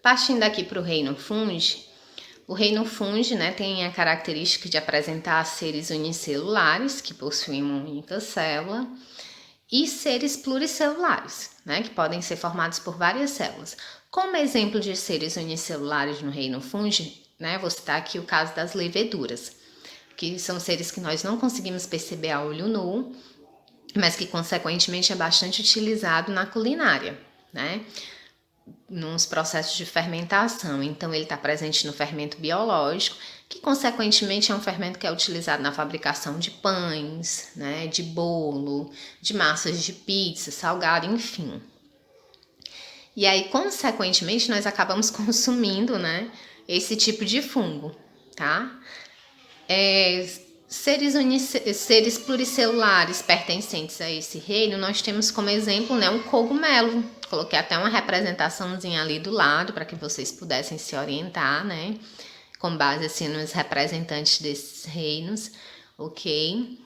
Partindo aqui para o reino fungi, o reino fungi, né, tem a característica de apresentar seres unicelulares, que possuem uma única célula, e seres pluricelulares, né, que podem ser formados por várias células. Como exemplo de seres unicelulares no reino fungi, né, vou citar aqui o caso das leveduras, que são seres que nós não conseguimos perceber a olho nu, mas que consequentemente é bastante utilizado na culinária, né? Nos processos de fermentação. Então, ele está presente no fermento biológico, que consequentemente é um fermento que é utilizado na fabricação de pães, né, de bolo, de massas de pizza, salgado, enfim. E aí, consequentemente, nós acabamos consumindo, né, esse tipo de fungo, tá? Seres pluricelulares pertencentes a esse reino, nós temos como exemplo, né, um cogumelo. Coloquei até uma representaçãozinha ali do lado para que vocês pudessem se orientar, né, com base assim nos representantes desses reinos, ok?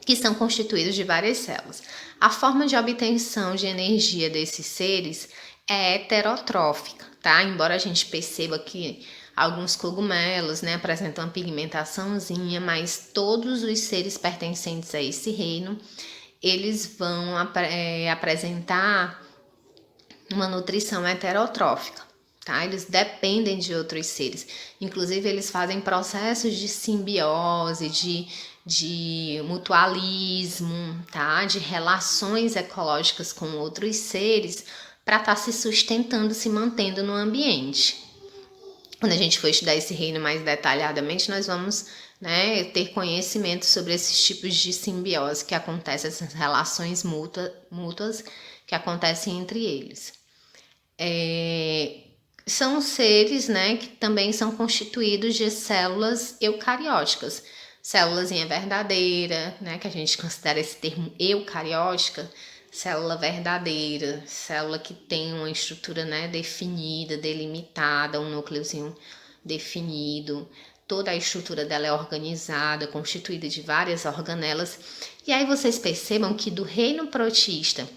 Que são constituídos de várias células. A forma de obtenção de energia desses seres é heterotrófica, tá? Embora a gente perceba que alguns cogumelos, né, apresentam uma pigmentaçãozinha, mas todos os seres pertencentes a esse reino, eles vão apresentar uma nutrição heterotrófica, tá? Eles dependem de outros seres. Inclusive, eles fazem processos de simbiose, de mutualismo, tá? De relações ecológicas com outros seres para estar se sustentando, se mantendo no ambiente. Quando a gente for estudar esse reino mais detalhadamente, nós vamos, né, ter conhecimento sobre esses tipos de simbiose que acontecem, essas relações mútuas que acontecem entre eles. São seres, né, que também são constituídos de células eucarióticas. Célulazinha verdadeira, né, que a gente considera esse termo eucariótica, célula verdadeira, célula que tem uma estrutura, né, definida, delimitada, um núcleozinho definido. Toda a estrutura dela é organizada, constituída de várias organelas. E aí vocês percebam que do reino protista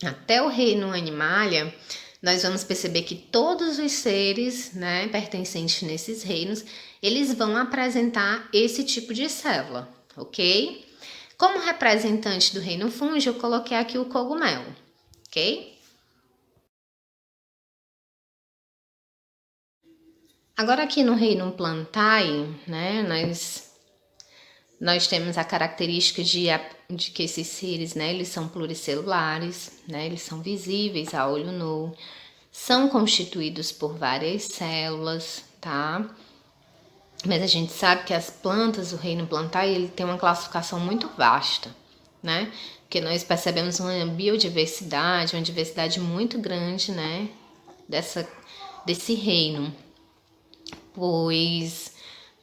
até o reino animalia, nós vamos perceber que todos os seres, né, pertencentes nesses reinos, eles vão apresentar esse tipo de célula, ok? Como representante do reino fungi, eu coloquei aqui o cogumelo, ok? Agora aqui no reino plantae, né, nós temos a característica de que esses seres, né, eles são pluricelulares, né, eles são visíveis a olho nu, são constituídos por várias células, tá? Mas a gente sabe que as plantas, o reino plantae, ele tem uma classificação muito vasta, né? Porque nós percebemos uma biodiversidade, uma diversidade muito grande, né, desse reino. Pois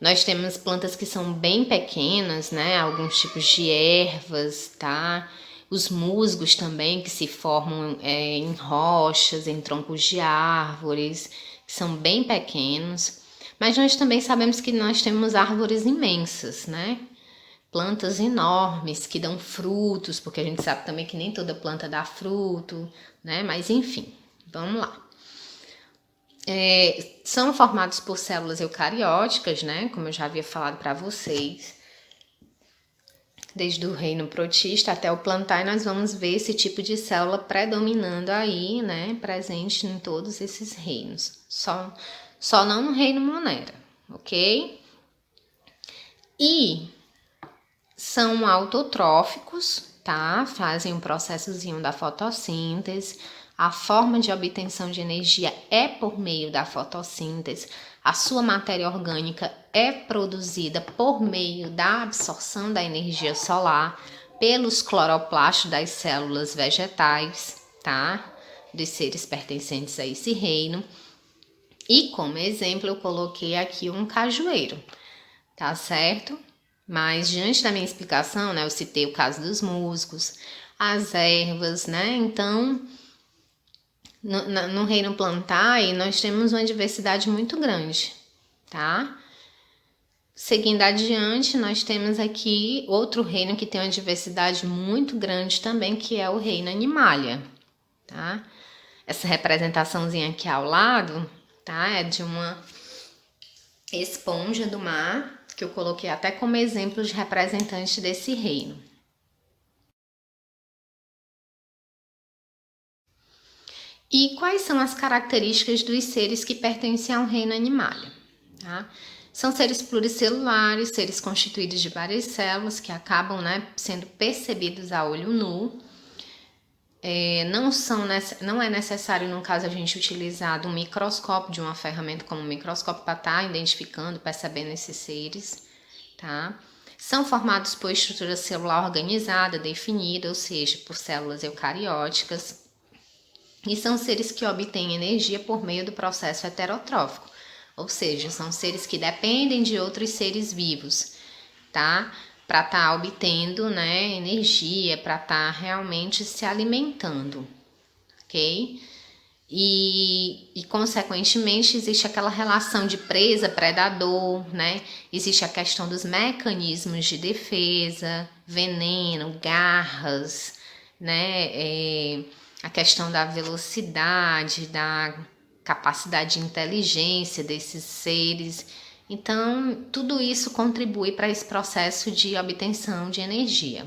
nós temos plantas que são bem pequenas, né? Alguns tipos de ervas, tá? Os musgos também, que se formam em rochas, em troncos de árvores, que são bem pequenos. Mas nós também sabemos que nós temos árvores imensas, né? Plantas enormes que dão frutos, porque a gente sabe também que nem toda planta dá fruto, né? Mas enfim, vamos lá. São formados por células eucarióticas, né? Como eu já havia falado para vocês. Desde o reino protista até o plantae, nós vamos ver esse tipo de célula predominando aí, né? Presente em todos esses reinos. Só não no reino monera, ok? E são autotróficos, tá? Fazem um processozinho da fotossíntese. A forma de obtenção de energia é por meio da fotossíntese. A sua matéria orgânica é produzida por meio da absorção da energia solar pelos cloroplastos das células vegetais, tá? Dos seres pertencentes a esse reino. E como exemplo, eu coloquei aqui um cajueiro, tá certo? Mas diante da minha explicação, né, eu citei o caso dos musgos, as ervas, né? Então, no reino plantae, nós temos uma diversidade muito grande, tá? Seguindo adiante, nós temos aqui outro reino que tem uma diversidade muito grande também, que é o reino animalia, tá? Essa representaçãozinha aqui ao lado, tá? É de uma esponja do mar, que eu coloquei até como exemplo de representante desse reino. E quais são as características dos seres que pertencem ao reino animalia? Tá? São seres pluricelulares, seres constituídos de várias células que acabam, né, sendo percebidos a olho nu. Não é necessário, no caso, a gente utilizar um microscópio, de uma ferramenta como um microscópio, para estar identificando, percebendo esses seres, tá? São formados por estrutura celular organizada, definida, ou seja, por células eucarióticas, e são seres que obtêm energia por meio do processo heterotrófico, ou seja, são seres que dependem de outros seres vivos, tá? Para estar obtendo, né, energia, para estar realmente se alimentando, ok? E consequentemente existe aquela relação de presa-predador, né? Existe a questão dos mecanismos de defesa, veneno, garras, né? A questão da velocidade, da capacidade de inteligência desses seres. Então, tudo isso contribui para esse processo de obtenção de energia.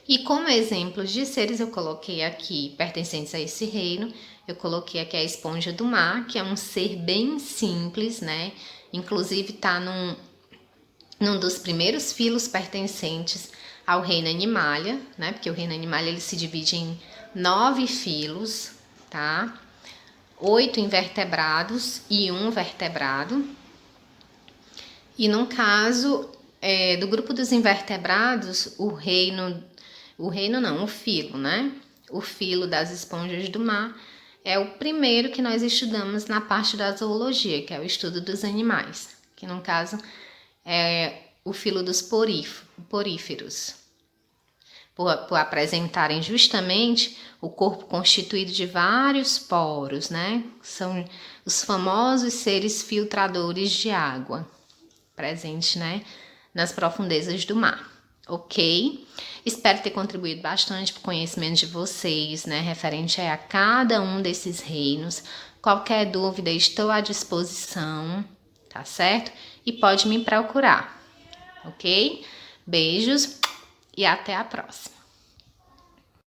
E como exemplos de seres, eu coloquei aqui, pertencentes a esse reino, eu coloquei aqui a esponja do mar, que é um ser bem simples, né? Inclusive está num dos primeiros filos pertencentes ao reino animalia, né? Porque o reino animalia ele se divide em 9 filos, tá? 8 invertebrados e 1 vertebrado. E no caso do grupo dos invertebrados, o filo, né? O filo das esponjas do mar é o primeiro que nós estudamos na parte da zoologia, que é o estudo dos animais, que no caso é o filo dos poríferos, por apresentarem justamente o corpo constituído de vários poros, né? São os famosos seres filtradores de água, presentes, né, nas profundezas do mar, ok? Espero ter contribuído bastante para o conhecimento de vocês, né, referente a cada um desses reinos. Qualquer dúvida, estou à disposição, tá certo? E pode me procurar, ok? Beijos e até a próxima.